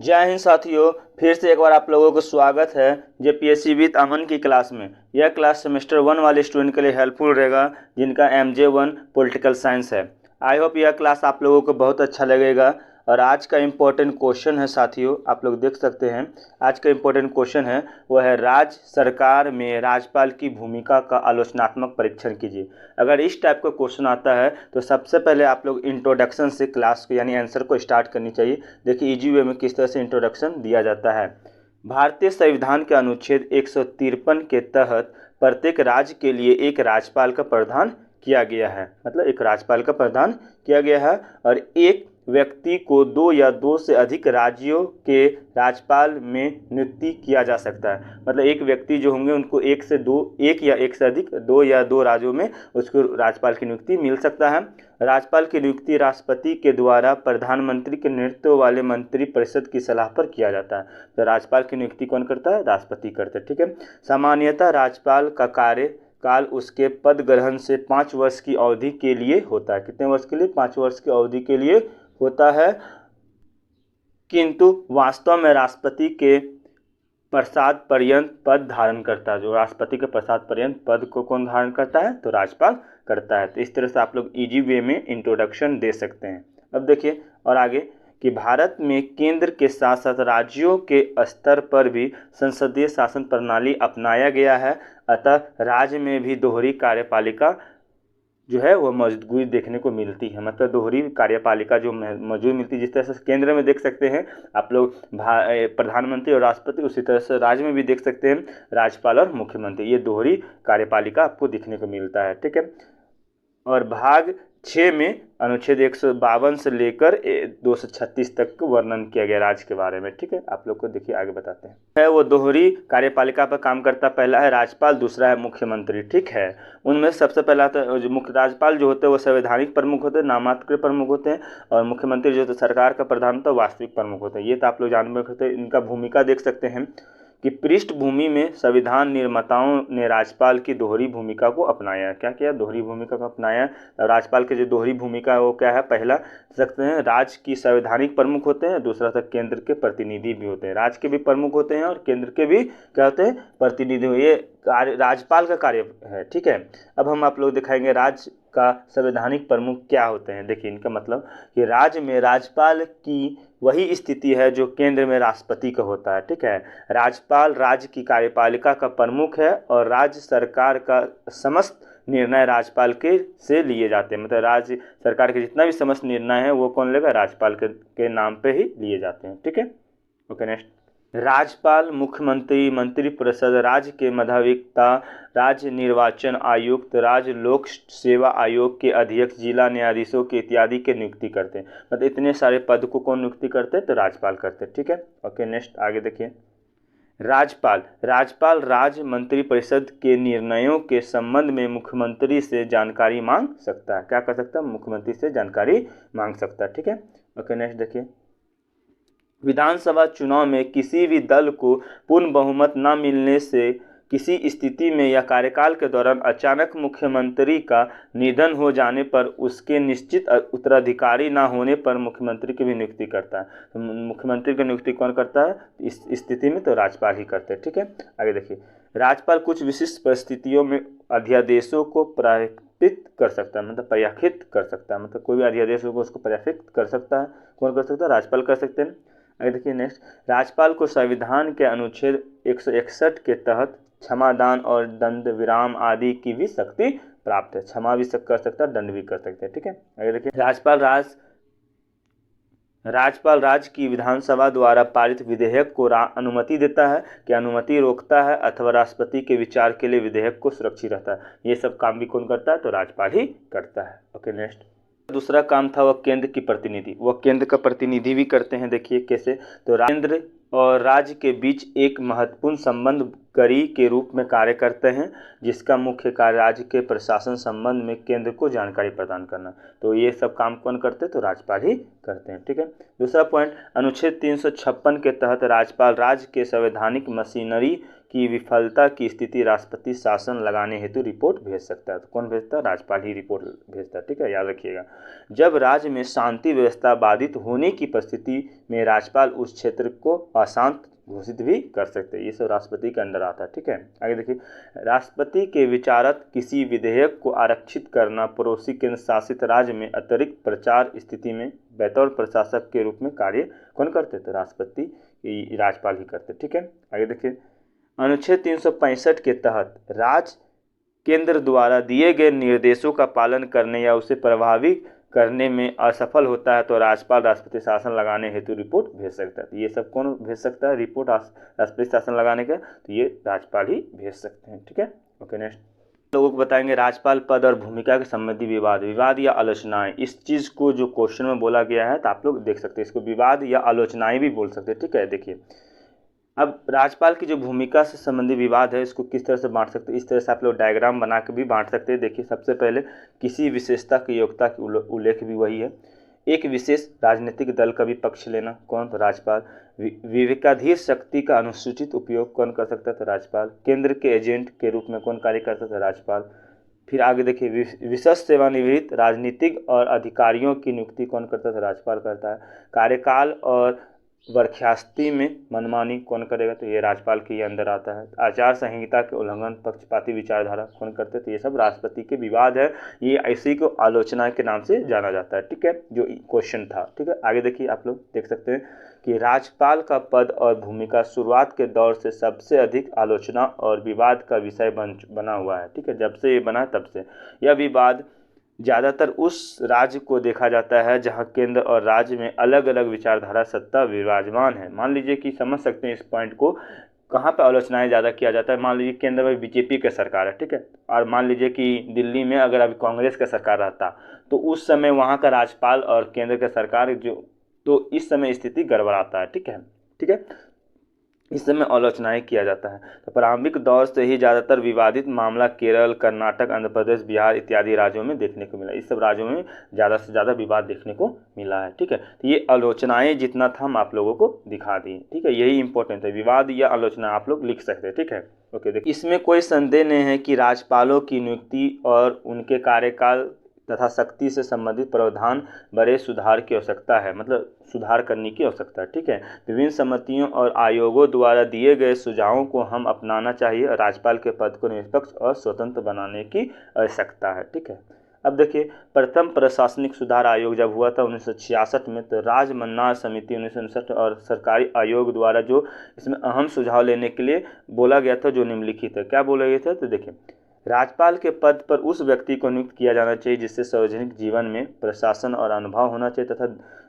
जय हिंद साथियों, फिर से एक बार आप लोगों को स्वागत है जेपीएससी विद अमन की क्लास में। यह क्लास सेमेस्टर 1 वाले स्टूडेंट के लिए हेल्पफुल रहेगा जिनका MJ1 पॉलिटिकल साइंस है। आई होप यह क्लास आप लोगों को बहुत अच्छा लगेगा। और आज का इम्पोर्टेंट क्वेश्चन है साथियों, आप लोग देख सकते हैं। आज का इम्पोर्टेंट क्वेश्चन है वो है राज्य सरकार में राज्यपाल की भूमिका का आलोचनात्मक परीक्षण कीजिए। अगर इस टाइप का क्वेश्चन आता है तो सबसे पहले आप लोग इंट्रोडक्शन से क्लास को यानी आंसर को स्टार्ट करनी चाहिए। देखिए इजी वे में किस तरह से इंट्रोडक्शन दिया जाता है। भारतीय संविधान के अनुच्छेद 153 के तहत प्रत्येक राज्य के लिए एक राज्यपाल का प्रावधान किया गया है। मतलब एक राज्यपाल का प्रावधान किया गया है और एक व्यक्ति को 2 या 2 से अधिक राज्यों के राज्यपाल में नियुक्ति किया जा सकता है। मतलब एक व्यक्ति जो होंगे उनको 1 से 2, 1 या 1 से अधिक 2 या 2 राज्यों में उसको राज्यपाल की नियुक्ति मिल सकता है। राज्यपाल की नियुक्ति राष्ट्रपति के द्वारा प्रधानमंत्री के नेतृत्व वाले मंत्रिपरिषद की सलाह पर किया जाता है। तो राज्यपाल की नियुक्ति कौन करता है? राष्ट्रपति करते हैं। ठीक है। सामान्यतः राज्यपाल का कार्यकाल उसके पद ग्रहण से 5 वर्ष की अवधि के लिए होता है। कितने वर्ष के लिए? 5 वर्ष की अवधि के लिए होता है। किंतु वास्तव में राष्ट्रपति के प्रसाद पर्यंत पद धारण करता है। जो राष्ट्रपति के प्रसाद पर्यंत पद को कौन धारण करता है? तो राज्यपाल करता है। तो इस तरह से आप लोग इजी वे में इंट्रोडक्शन दे सकते हैं। अब देखिए और आगे कि भारत में केंद्र के साथ साथ राज्यों के स्तर पर भी संसदीय शासन प्रणाली अपनाया गया है। अतः राज्य में भी दोहरी कार्यपालिका जो है वो मौजूदगी देखने को मिलती है। मतलब दोहरी कार्यपालिका जो मौजूद मिलती है। जिस तरह से केंद्र में देख सकते हैं आप लोग प्रधानमंत्री और राष्ट्रपति, उसी तरह से राज्य में भी देख सकते हैं राज्यपाल और मुख्यमंत्री। ये दोहरी कार्यपालिका आपको देखने को मिलता है। ठीक है। और भाग 6 में अनुच्छेद 152 से लेकर 236 तक का वर्णन किया गया राज्य के बारे में। ठीक है। आप लोग को देखिए आगे बताते हैं। वो दोहरी कार्यपालिका पर काम करता, पहला है राज्यपाल, दूसरा है मुख्यमंत्री। ठीक है। उनमें सबसे पहला तो जो मुख्य राज्यपाल जो होते हैं वो संवैधानिक प्रमुख होते हैं, नामात्र प्रमुख होते हैं। और मुख्यमंत्री जो होते हैं सरकार का प्रधान होता है, वास्तविक प्रमुख होते हैं। ये तो आप लोग जान सकते हैं। इनका भूमिका देख सकते हैं कि पृष्ठभूमि में संविधान निर्माताओं ने राज्यपाल की दोहरी भूमिका को अपनाया। क्या किया? दोहरी भूमिका को अपनाया। राज्यपाल की जो दोहरी भूमिका है वो क्या है? पहला सकते हैं राज्य की संवैधानिक प्रमुख होते हैं, दूसरा तक केंद्र के प्रतिनिधि भी होते हैं। राज्य के भी प्रमुख होते हैं और केंद्र के भी क्या होते हैं? प्रतिनिधि। ये कार्य राज्यपाल का कार्य है। ठीक है। अब हम आप लोग दिखाएंगे राज्य का संवैधानिक प्रमुख क्या होते हैं। देखिए इनका मतलब कि राज्य में राज्यपाल की वही स्थिति है जो केंद्र में राष्ट्रपति का होता है। ठीक है। राज्यपाल राज्य की कार्यपालिका का प्रमुख है और राज्य सरकार का समस्त निर्णय राज्यपाल के से लिए जाते हैं। मतलब राज्य सरकार के जितना भी समस्त निर्णय है वो कौन लेगा? राज्यपाल के नाम पे ही लिए जाते हैं। ठीक है। Okay next. राज्यपाल, मुख्यमंत्री, मंत्रिपरिषद, राज्य के मध्यवस्थता, राज्य निर्वाचन आयुक्त, राज्य लोक सेवा आयोग के अध्यक्ष, जिला न्यायाधीशों के इत्यादि के नियुक्ति करते हैं। मतलब इतने सारे पद को कौन नियुक्ति करते हैं? तो राज्यपाल करते हैं। ठीक है। ओके नेक्स्ट आगे देखिए। राज्यपाल राज्य मंत्रिपरिषद के निर्णयों के संबंध में मुख्यमंत्री से जानकारी मांग सकता है। क्या कर सकता है? मुख्यमंत्री से जानकारी मांग सकता है। ठीक है। ओके नेक्स्ट देखिए। विधानसभा चुनाव में किसी भी दल को पूर्ण बहुमत न मिलने से किसी स्थिति में या कार्यकाल के दौरान अचानक मुख्यमंत्री का निधन हो जाने पर उसके निश्चित उत्तराधिकारी न होने पर मुख्यमंत्री की भी नियुक्ति करता है। तो मुख्यमंत्री की नियुक्ति कौन करता है इस स्थिति में? तो राज्यपाल ही करते हैं। ठीक है। आगे देखिए। राज्यपाल कुछ विशिष्ट परिस्थितियों में अध्यादेशों को प्रयाखित कर सकता है। मतलब प्रयाखित कर सकता है। मतलब कोई भी अध्यादेश होगा उसको प्रयाखित कर सकता है। कौन कर सकता है? राज्यपाल कर सकते हैं। आगे देखिए नेक्स्ट। राज्यपाल को संविधान के अनुच्छेद 161 के तहत क्षमादान और दंड विराम आदि की भी शक्ति प्राप्त है। क्षमा भी कर सकता है, दंड भी कर सकते हैं। ठीक है। आगे देखिए। राज्यपाल राज्य की विधानसभा द्वारा पारित विधेयक को अनुमति देता है, कि अनुमति रोकता है अथवा राष्ट्रपति के विचार के लिए विधेयक को सुरक्षित रहता है। ये सब काम भी कौन करता है? तो राज्यपाल ही करता है। Okay next. दूसरा काम था वह केंद्र की प्रतिनिधि। वह केंद्र का प्रतिनिधि भी करते हैं। देखिए कैसे? तो केंद्र और राज्य के बीच एक महत्वपूर्ण संबंध कड़ी के रूप में कार्य करते हैं, जिसका मुख्य कार्य राज्य के प्रशासन संबंध में केंद्र को जानकारी प्रदान करना। तो ये सब काम कौन करते हैं? तो राज्यपाल ही करते हैं। ठीक है। दूसरा पॉइंट, अनुच्छेद 356 के तहत राज्यपाल राज्य के संवैधानिक मशीनरी की विफलता की स्थिति राष्ट्रपति शासन लगाने हेतु रिपोर्ट भेज सकता है। तो कौन भेजता है? राज्यपाल ही रिपोर्ट भेजता है। ठीक है, याद रखिएगा। जब राज्य में शांति व्यवस्था बाधित होने की परिस्थिति में राज्यपाल उस क्षेत्र को अशांत घोषित भी कर सकते हैं। ये सब राष्ट्रपति के अंडर आता है। ठीक है, आगे देखिए। राष्ट्रपति के विचारत किसी विधेयक को आरक्षित करना पड़ोसी केंद्र शासित राज्य में अतिरिक्त प्रचार स्थिति में बतौर प्रशासक के रूप में कार्य कौन करते? तो राष्ट्रपति, राज्यपाल ही करते। ठीक है, आगे देखिए। अनुच्छेद 365 के तहत राज्य केंद्र द्वारा दिए गए निर्देशों का पालन करने या उसे प्रभावी करने में असफल होता है तो राज्यपाल राष्ट्रपति शासन लगाने हेतु रिपोर्ट भेज सकता है। तो ये सब कौन भेज सकता है रिपोर्ट राष्ट्रपति शासन लगाने का? तो ये राज्यपाल ही भेज सकते हैं। ठीक है, ओके। नेक्स्ट लोगों को बताएंगे राज्यपाल पद और भूमिका के संबंधी विवाद या आलोचनाएं। इस चीज़ को जो क्वेश्चन में बोला गया है तो आप लोग देख सकते हैं, इसको विवाद या आलोचनाएं भी बोल सकते हैं। ठीक है, देखिए अब राज्यपाल की जो भूमिका से संबंधी विवाद है इसको किस तरह से बांट सकते हैं, इस तरह से आप लोग डायग्राम बना के भी बांट सकते हैं। देखिए सबसे पहले किसी विशेषता की योग्यता की उल्लेख भी वही है। एक विशेष राजनीतिक दल का भी पक्ष लेना, कौन? तो राज्यपाल। विवेकाधीन शक्ति का अनुसूचित उपयोग कौन कर सकता है? तो राज्यपाल। केंद्र के एजेंट के रूप में कौन कार्य करता है? राज्यपाल। फिर आगे देखिए विशेष सेवानिवृत्त राजनीतिक और अधिकारियों की नियुक्ति कौन करता है? तो राज्यपाल करता है। कार्यकाल और बर्खास्ती में मनमानी कौन करेगा? तो ये राज्यपाल के ये अंदर आता है। आचार संहिता के उल्लंघन, पक्षपाती विचारधारा कौन करते? तो ये सब राष्ट्रपति के विवाद है। ये ऐसी को आलोचना के नाम से जाना जाता है। ठीक है, जो क्वेश्चन था। ठीक है, आगे देखिए आप लोग देख सकते हैं कि राज्यपाल का पद और भूमिका शुरुआत के दौर से सबसे अधिक आलोचना और विवाद का विषय बना हुआ है। ठीक है, जब से ये बना तब से यह विवाद ज़्यादातर उस राज्य को देखा जाता है जहां केंद्र और राज्य में अलग अलग विचारधारा सत्ता विराजमान है। मान लीजिए कि समझ सकते हैं इस पॉइंट को, कहाँ पे आलोचनाएं ज़्यादा किया जाता है। मान लीजिए केंद्र में बीजेपी का सरकार है, ठीक है, और मान लीजिए कि दिल्ली में अगर अभी कांग्रेस का सरकार रहता तो उस समय वहाँ का राज्यपाल और केंद्र का सरकार तो इस समय स्थिति गड़बड़ाता है। ठीक है, ठीक है, इस समय आलोचनाएं किया जाता है। तो प्रारंभिक दौर से ही ज़्यादातर विवादित मामला केरल, कर्नाटक, आंध्र प्रदेश, बिहार इत्यादि राज्यों में देखने को मिला। इस सब राज्यों में ज़्यादा से ज़्यादा विवाद देखने को मिला है। ठीक है, तो ये आलोचनाएं जितना था हम आप लोगों को दिखा दिए। ठीक है, यही इंपॉर्टेंट है, विवाद या आलोचना आप लोग लिख सकते हैं। ठीक है, ओके। देखिए इसमें कोई संदेह नहीं है कि राज्यपालों की नियुक्ति और उनके कार्यकाल तथा शक्ति से संबंधित प्रावधान बड़े सुधार की आवश्यकता है, मतलब सुधार करने की आवश्यकता है। ठीक है, विभिन्न समितियों और आयोगों द्वारा दिए गए सुझावों को हम अपनाना चाहिए। राज्यपाल के पद को निष्पक्ष और स्वतंत्र बनाने की आवश्यकता है। ठीक है, अब देखिए प्रथम प्रशासनिक सुधार आयोग जब हुआ था 1966 में, तो राजमन्नार समिति 1959 और सरकारी आयोग द्वारा जो इसमें अहम सुझाव लेने के लिए बोला गया था जो निम्नलिखित है। क्या बोला गया था? तो देखिए राज्यपाल के पद पर उस व्यक्ति को नियुक्त किया जाना चाहिए जिससे सार्वजनिक जीवन में प्रशासन और अनुभव होना चाहिए तथा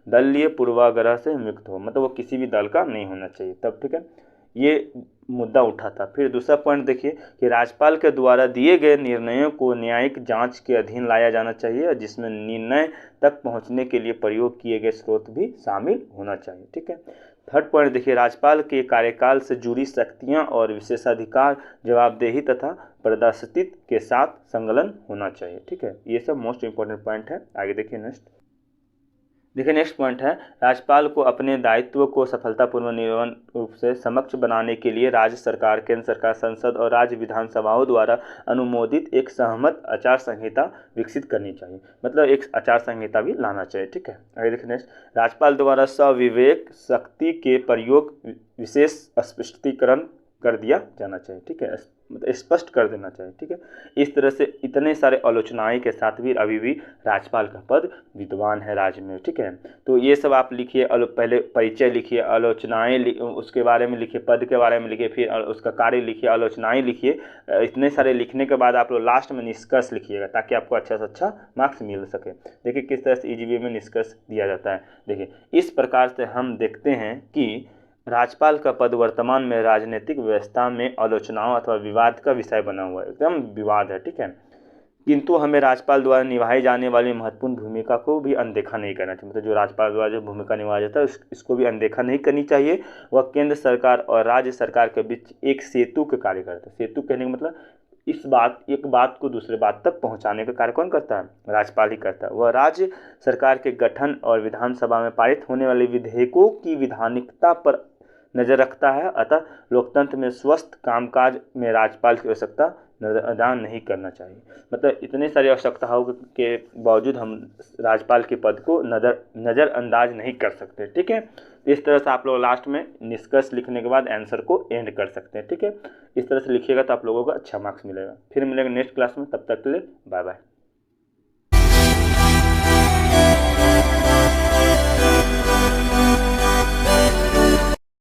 दलीय पूर्वाग्रह से मुक्त हो, मतलब वो किसी भी दल का नहीं होना चाहिए तब। ठीक है, ये मुद्दा उठा था। फिर दूसरा पॉइंट देखिए कि राज्यपाल के द्वारा दिए गए निर्णयों को न्यायिक जांच के अधीन लाया जाना चाहिए जिसमें निर्णय तक पहुंचने के लिए प्रयोग किए गए स्रोत भी शामिल होना चाहिए। ठीक है, थर्ड पॉइंट देखिए राज्यपाल के कार्यकाल से जुड़ी शक्तियां और विशेषाधिकार जवाबदेही तथा प्रदर्शित के साथ संलग्न होना चाहिए। ठीक है, ये सब मोस्ट इंपॉर्टेंट पॉइंट है। आगे देखिए नेक्स्ट पॉइंट है राज्यपाल को अपने दायित्व को सफलतापूर्वक निर्वहन रूप से समक्ष बनाने के लिए राज्य सरकार, केंद्र सरकार, संसद और राज्य विधानसभाओं द्वारा अनुमोदित एक सहमत आचार संहिता विकसित करनी चाहिए, मतलब एक आचार संहिता भी लाना चाहिए। ठीक है, आगे देखिए नेक्स्ट राज्यपाल द्वारा सविवेक शक्ति के प्रयोग विशेष स्पष्टीकरण कर दिया जाना चाहिए। ठीक है, मतलब स्पष्ट कर देना चाहिए। ठीक है, इस तरह से इतने सारे आलोचनाएं के साथ भी अभी भी राज्यपाल का पद विद्यमान है राज्य में। ठीक है, तो ये सब आप लिखिए, पहले परिचय लिखिए, आलोचनाएं उसके बारे में लिखिए, पद के बारे में लिखिए, फिर उसका कार्य लिखिए, आलोचनाएं लिखिए। इतने सारे लिखने के बाद आप लोग लास्ट में निष्कर्ष लिखिएगा ताकि आपको अच्छा से अच्छा मार्क्स मिल सके। देखिए किस तरह से ईजीवी में निष्कर्ष दिया जाता है। देखिए इस प्रकार से हम देखते हैं कि राज्यपाल का पद वर्तमान में राजनीतिक व्यवस्था में आलोचनाओं अथवा विवाद का विषय बना हुआ है, एकदम विवाद है। ठीक है, किंतु हमें राज्यपाल द्वारा निभाई जाने वाली महत्वपूर्ण भूमिका को भी अनदेखा नहीं करना चाहिए, मतलब जो राज्यपाल द्वारा जो भूमिका निभाया जाता है इसको भी अनदेखा नहीं करनी चाहिए। वह केंद्र सरकार और राज्य सरकार के बीच एक सेतु के कार्य करता है। सेतु कहने का मतलब एक बात को दूसरे बात तक पहुंचाने का कार्य कौन करता है? राज्यपाल ही करता है। वह राज्य सरकार के गठन और विधानसभा में पारित होने वाले विधेयकों की वैधानिकता पर नज़र रखता है, अतः लोकतंत्र में स्वस्थ कामकाज में राज्यपाल की आवश्यकता नजरअंदाज नहीं करना चाहिए। मतलब इतनी सारी आवश्यकताओं के बावजूद हम राज्यपाल के पद को नज़रअंदाज नहीं कर सकते। ठीक है, इस तरह से आप लोग लास्ट में निष्कर्ष लिखने के बाद आंसर को एंड कर सकते हैं। ठीक है, इस तरह से लिखिएगा तो आप लोगों को अच्छा मार्क्स मिलेगा। फिर मिलेगा नेक्स्ट क्लास में, तब तक के लिए बाय बाय।